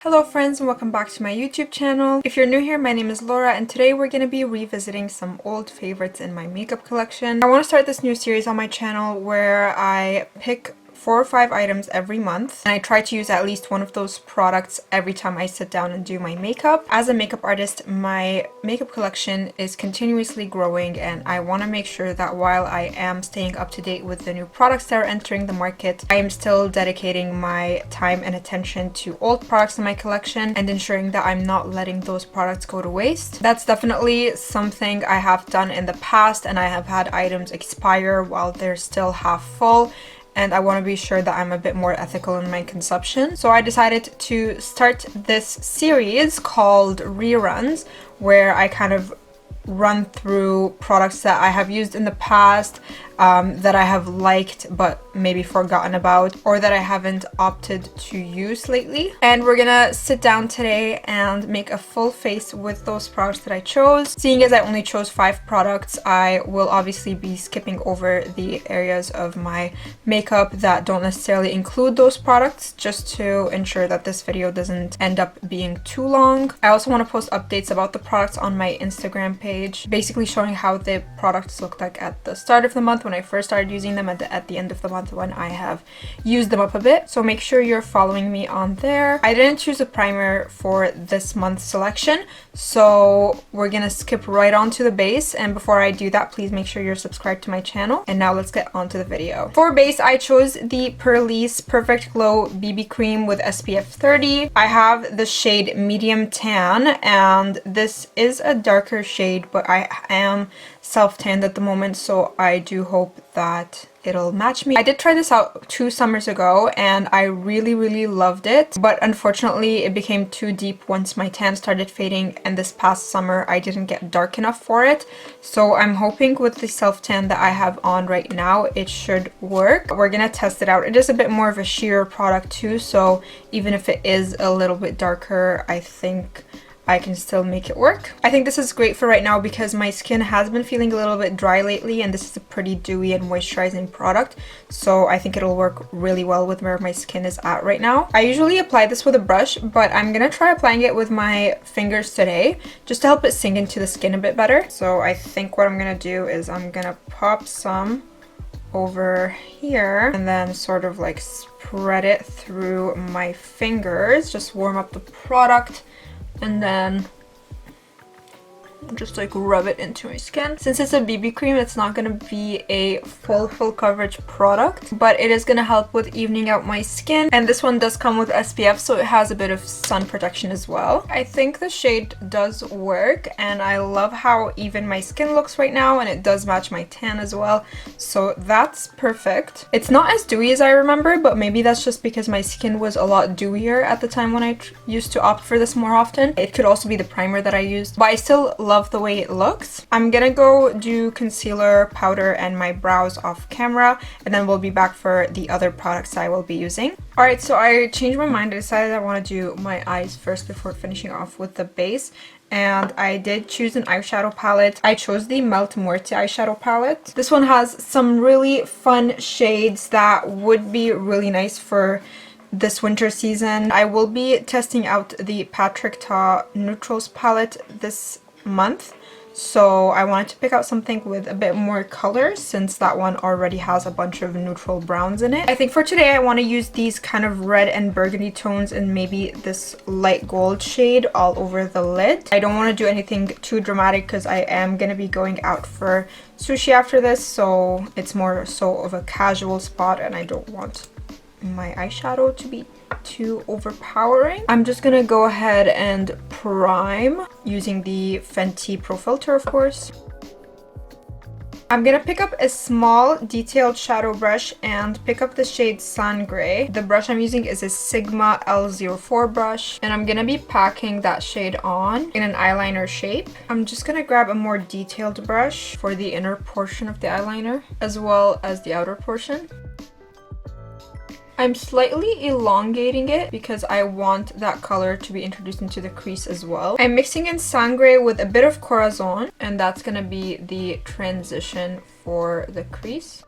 Hello friends and welcome back to my YouTube channel. If you're new here, my name is Laura and today we're going to be revisiting some old favorites in my makeup collection. I want to start this new series on my channel where I pick 4 or 5 items every month and I try to use at least one of those products every time I sit down and do my makeup. As a makeup artist, my makeup collection is continuously growing and I want to make sure that while I am staying up to date with the new products that are entering the market, I am still dedicating my time and attention to old products in my collection and ensuring that I'm not letting those products go to waste. That's definitely something I have done in the past, and I have had items expire while they're still half full, and I want to be sure that I'm a bit more ethical in my consumption. So I decided to start this series called Reruns, where I kind of run through products that I have used in the past, that I have liked but maybe forgotten about, or that I haven't opted to use lately. And we're gonna sit down today and make a full face with those products that I chose. Seeing as I only chose 5 products, I will obviously be skipping over the areas of my makeup that don't necessarily include those products, just to ensure that this video doesn't end up being too long. I also want to post updates about the products on my Instagram page, basically showing how the products look like at the start of the month when I first started using them, and at the end of the month when I have used them up a bit. So make sure you're following me on there. I didn't choose a primer for this month's selection, so we're gonna skip right on to the base. And before I do that, please make sure you're subscribed to my channel. And now let's get on to the video. For base, I chose the Purlisse Perfect Glow BB Cream with SPF 30. I have the shade Medium Tan, and this is a darker shade, but I am self-tanned at the moment, so I do hope that it'll match me. I did try this out 2 summers ago and I really loved it, but unfortunately it became too deep once my tan started fading, and this past summer I didn't get dark enough for it. So I'm hoping with the self-tan that I have on right now, it should work. We're gonna test it out. It is a bit more of a sheer product too, so even if it is a little bit darker, I think I can still make it work. I think this is great for right now because my skin has been feeling a little bit dry lately, and this is a pretty dewy and moisturizing product, so I think it'll work really well with where my skin is at right now. I usually apply this with a brush, but I'm gonna try applying it with my fingers today just to help it sink into the skin a bit better. So I think what I'm gonna do is I'm gonna pop some over here and then sort of like spread it through my fingers, just warm up the product, and then just like rub it into my skin. Since it's a BB cream, it's not going to be a full coverage product, but it is going to help with evening out my skin. And this one does come with SPF, so it has a bit of sun protection as well. I think the shade does work, and I love how even my skin looks right now, and it does match my tan as well, so that's perfect. It's not as dewy as I remember, but maybe that's just because my skin was a lot dewier at the time when I used to opt for this more often. It could also be the primer that I used, but I still love the way it looks. I'm gonna go do concealer, powder, and my brows off camera, and then we'll be back for the other products I will be using. Alright, so I changed my mind. I decided I want to do my eyes first before finishing off with the base, and I did choose an eyeshadow palette. I chose the Melt Muerte eyeshadow palette. This one has some really fun shades that would be really nice for this winter season. I will be testing out the Patrick Ta Neutrals palette this month, so I wanted to pick out something with a bit more color since that one already has a bunch of neutral browns in it. I think for today I want to use these kind of red and burgundy tones and maybe this light gold shade all over the lid. I don't want to do anything too dramatic because I am going to be going out for sushi after this, so it's more so of a casual spot and I don't want my eyeshadow to be too overpowering. I'm just gonna go ahead and prime using the Fenty Pro Filter, of course. I'm gonna pick up a small detailed shadow brush and pick up the shade Sun Gray. The brush I'm using is a Sigma L04 brush, and I'm gonna be packing that shade on in an eyeliner shape. I'm just gonna grab a more detailed brush for the inner portion of the eyeliner as well as the outer portion. I'm slightly elongating it because I want that color to be introduced into the crease as well. I'm mixing in Sangre with a bit of Corazon, and that's gonna be the transition for the crease.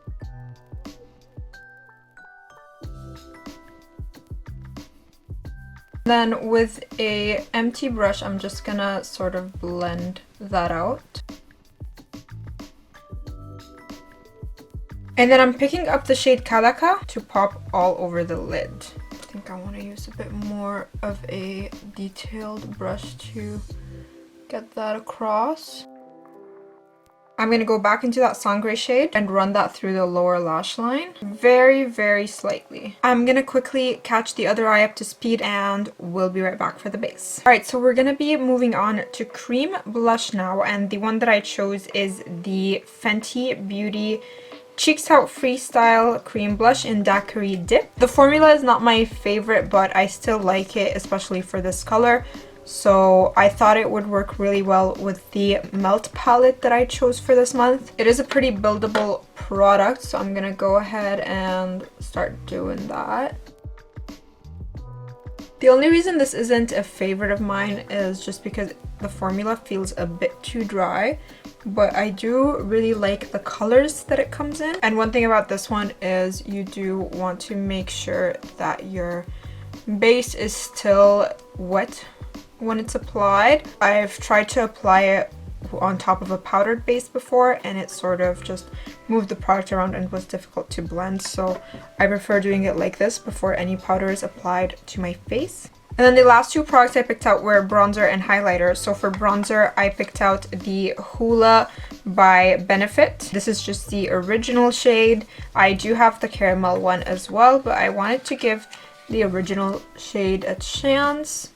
Then with a empty brush, I'm just gonna sort of blend that out. And then I'm picking up the shade Calaca to pop all over the lid. I think I want to use a bit more of a detailed brush to get that across. I'm going to go back into that sangre shade and run that through the lower lash line very, very slightly. I'm going to quickly catch the other eye up to speed and we'll be right back for the base. Alright, so we're going to be moving on to cream blush now, and the one that I chose is the Fenty Beauty Cheeks Out Freestyle Cream Blush in Daiquiri Dip. The formula is not my favorite, but I still like it, especially for this color. So I thought it would work really well with the Melt palette that I chose for this month. It is a pretty buildable product, so I'm gonna go ahead and start doing that. The only reason this isn't a favorite of mine is just because the formula feels a bit too dry, but I do really like the colors that it comes in. And one thing about this one is you do want to make sure that your base is still wet when it's applied. I've tried to apply it on top of a powdered base before and it sort of just moved the product around and was difficult to blend, so I prefer doing it like this before any powder is applied to my face. And then the last two products I picked out were bronzer and highlighter. So for bronzer, I picked out the Hoola by Benefit. This is just the original shade. I do have the caramel one as well, but I wanted to give the original shade a chance.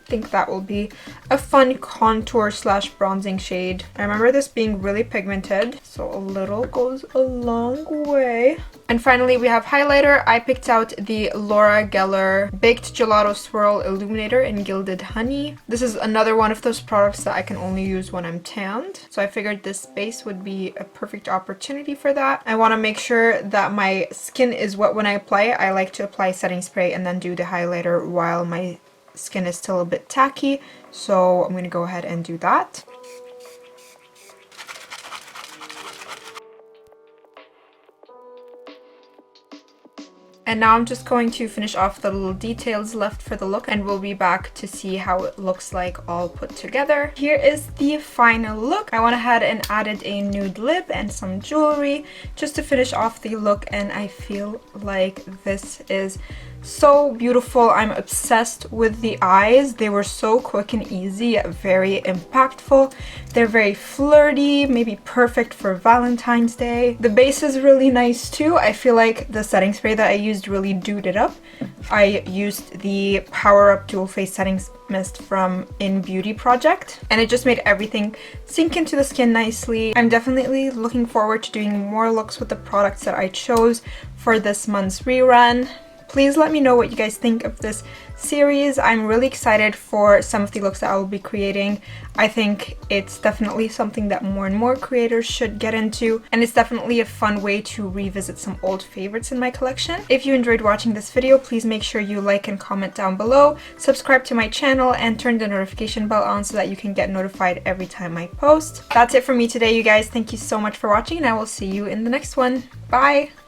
I think that will be a fun contour slash bronzing shade. I remember this being really pigmented, so a little goes a long way. And finally we have highlighter. I picked out the Laura Geller Baked Gelato Swirl Illuminator in Gilded Honey. This is another one of those products that I can only use when I'm tanned, so I figured this base would be a perfect opportunity for that. I want to make sure that my skin is wet when I apply it. I like to apply setting spray and then do the highlighter while my skin is still a bit tacky, so I'm going to go ahead and do that. And now I'm just going to finish off the little details left for the look, and we'll be back to see how it looks like all put together. Here is the final look. I went ahead and added a nude lip and some jewelry just to finish off the look, and I feel like this is so beautiful. I'm obsessed with the eyes. They were so quick and easy, yet very impactful. They're very flirty, maybe perfect for Valentine's Day. The base is really nice too. I feel like the setting spray that I used really dewed it up. I used the Power Up Dual Face Setting Mist from In Beauty Project, and it just made everything sink into the skin nicely. I'm definitely looking forward to doing more looks with the products that I chose for this month's rerun. Please let me know what you guys think of this series. I'm really excited for some of the looks that I will be creating. I think it's definitely something that more and more creators should get into, and it's definitely a fun way to revisit some old favorites in my collection. If you enjoyed watching this video, please make sure you like and comment down below, subscribe to my channel, and turn the notification bell on so that you can get notified every time I post. That's it for me today, you guys. Thank you so much for watching, and I will see you in the next one. Bye!